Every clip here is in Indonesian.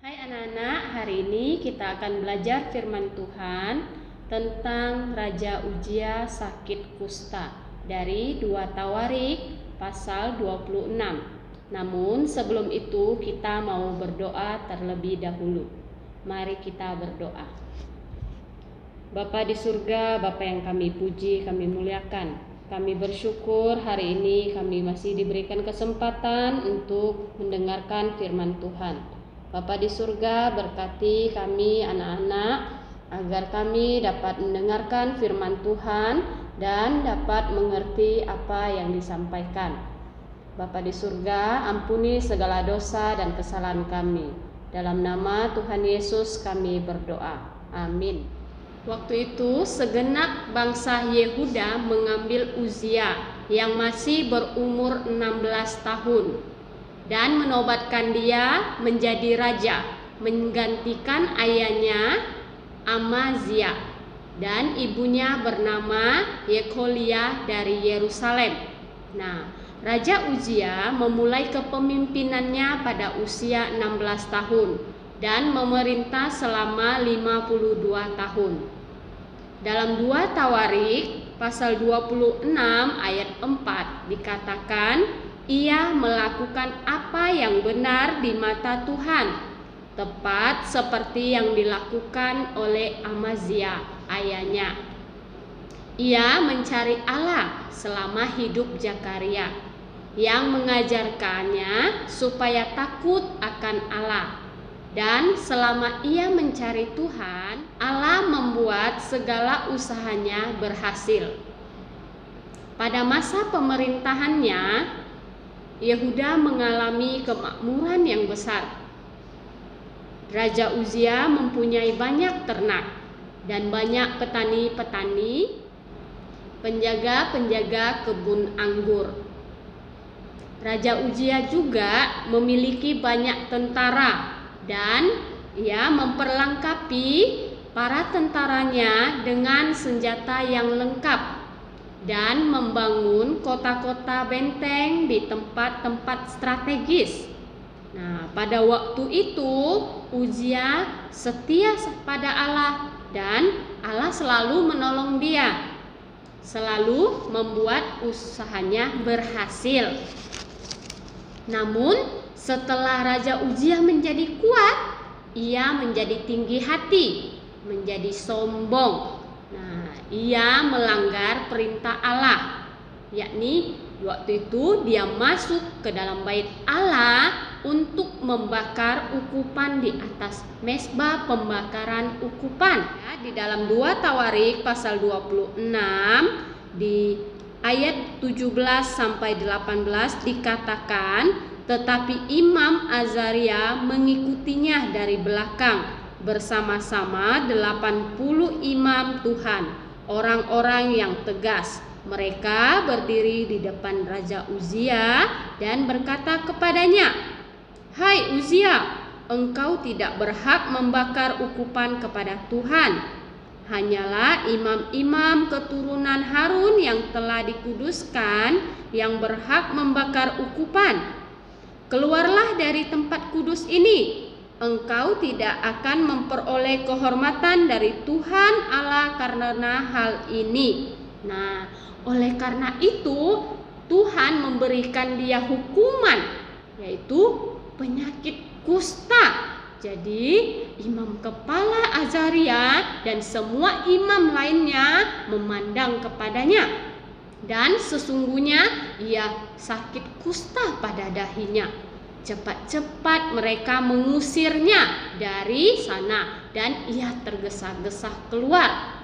Hai anak-anak, hari ini kita akan belajar firman Tuhan tentang Raja Uzia sakit kusta dari 2 Tawarik pasal 26. Namun sebelum itu kita mau berdoa terlebih dahulu. Mari kita berdoa. Bapa di surga, Bapa yang kami puji, kami muliakan. Kami bersyukur hari ini kami masih diberikan kesempatan untuk mendengarkan firman Tuhan. Bapa di surga, berkati kami anak-anak agar kami dapat mendengarkan firman Tuhan dan dapat mengerti apa yang disampaikan. Bapa di surga, ampuni segala dosa dan kesalahan kami. Dalam nama Tuhan Yesus kami berdoa. Amin. Waktu itu segenap bangsa Yehuda mengambil Uzia yang masih berumur 16 tahun dan menobatkan dia menjadi raja, menggantikan ayahnya Amazia dan ibunya bernama Yekolia dari Yerusalem. Nah, Raja Uzia memulai kepemimpinannya pada usia 16 tahun dan memerintah selama 52 tahun. Dalam 2 Tawarik pasal 26 ayat 4 dikatakan ia melakukan apa yang benar di mata Tuhan, tepat seperti yang dilakukan oleh Amazia ayahnya. Ia mencari Allah selama hidup Zakaria yang mengajarkannya supaya takut akan Allah. Dan selama ia mencari Tuhan, Allah membuat segala usahanya berhasil. Pada masa pemerintahannya, Yehuda mengalami kemakmuran yang besar. Raja Uzia mempunyai banyak ternak dan banyak petani-petani, penjaga-penjaga kebun anggur. Raja Uzia juga memiliki banyak tentara dan ia memperlengkapi para tentaranya dengan senjata yang lengkap dan membangun kota-kota benteng di tempat-tempat strategis. Nah, pada waktu itu Uzia setia pada Allah dan Allah selalu menolong dia, selalu membuat usahanya berhasil. Namun setelah Raja Uzia menjadi kuat, ia menjadi tinggi hati, menjadi sombong. Nah, ia melanggar perintah Allah, yakni waktu itu dia masuk ke dalam bait Allah untuk membakar ukupan di atas mezbah pembakaran ukupan. Ya, di dalam 2 Tawarik pasal 26 di ayat 17 sampai 18 dikatakan, tetapi Imam Azaria mengikutinya dari belakang bersama-sama 80 imam Tuhan, orang-orang yang tegas. Mereka berdiri di depan Raja Uzia dan berkata kepadanya, "Hai Uzia, engkau tidak berhak membakar ukupan kepada Tuhan. Hanyalah imam-imam keturunan Harun yang telah dikuduskan yang berhak membakar ukupan. Keluarlah dari tempat kudus ini. Engkau tidak akan memperoleh kehormatan dari Tuhan Allah karena hal ini." Nah, oleh karena itu Tuhan memberikan dia hukuman, yaitu penyakit kusta. Jadi imam kepala Azaria dan semua imam lainnya memandang kepadanya, dan sesungguhnya ia sakit kusta pada dahinya. Cepat-cepat mereka mengusirnya dari sana dan ia tergesa-gesa keluar,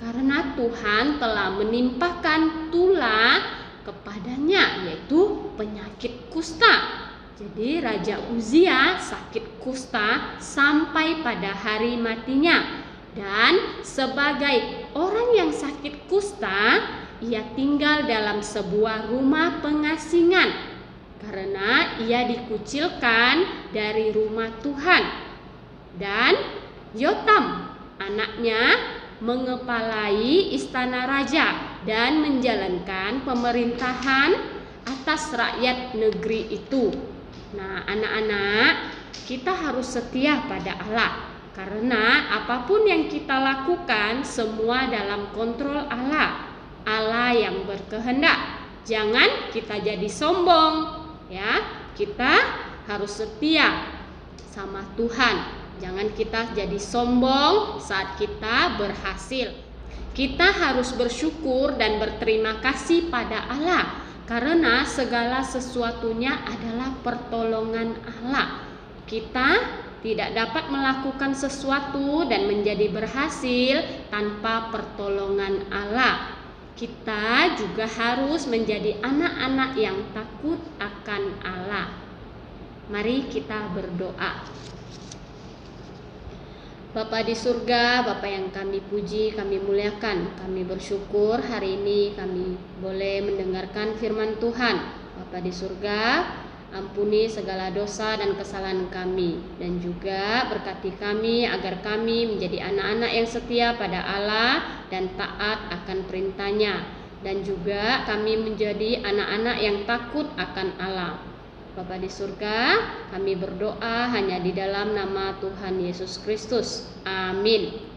karena Tuhan telah menimpakan tulah kepadanya, yaitu penyakit kusta. Jadi Raja Uzia sakit kusta sampai pada hari matinya. Dan sebagai orang yang sakit kusta, ia tinggal dalam sebuah rumah pengasingan karena ia dikucilkan dari rumah Tuhan. Dan Yotam, anaknya, mengepalai istana raja dan menjalankan pemerintahan atas rakyat negeri itu. Nah, anak-anak, kita harus setia pada Allah. Karena apapun yang kita lakukan semua dalam kontrol Allah. Allah yang berkehendak. Jangan kita jadi sombong, ya. Kita harus setia sama Tuhan. Jangan kita jadi sombong saat kita berhasil. Kita harus bersyukur dan berterima kasih pada Allah. Karena segala sesuatunya adalah pertolongan Allah. Kita tidak dapat melakukan sesuatu dan menjadi berhasil tanpa pertolongan Allah. Kita juga harus menjadi anak-anak yang takut akan Allah. Mari kita berdoa. Bapa di surga, Bapa yang kami puji, kami muliakan, kami bersyukur hari ini kami boleh mendengarkan firman Tuhan. Bapa di surga, ampuni segala dosa dan kesalahan kami, dan juga berkati kami agar kami menjadi anak-anak yang setia pada Allah dan taat akan perintah-Nya, dan juga kami menjadi anak-anak yang takut akan Allah. Bapa di surga, kami berdoa hanya di dalam nama Tuhan Yesus Kristus. Amin.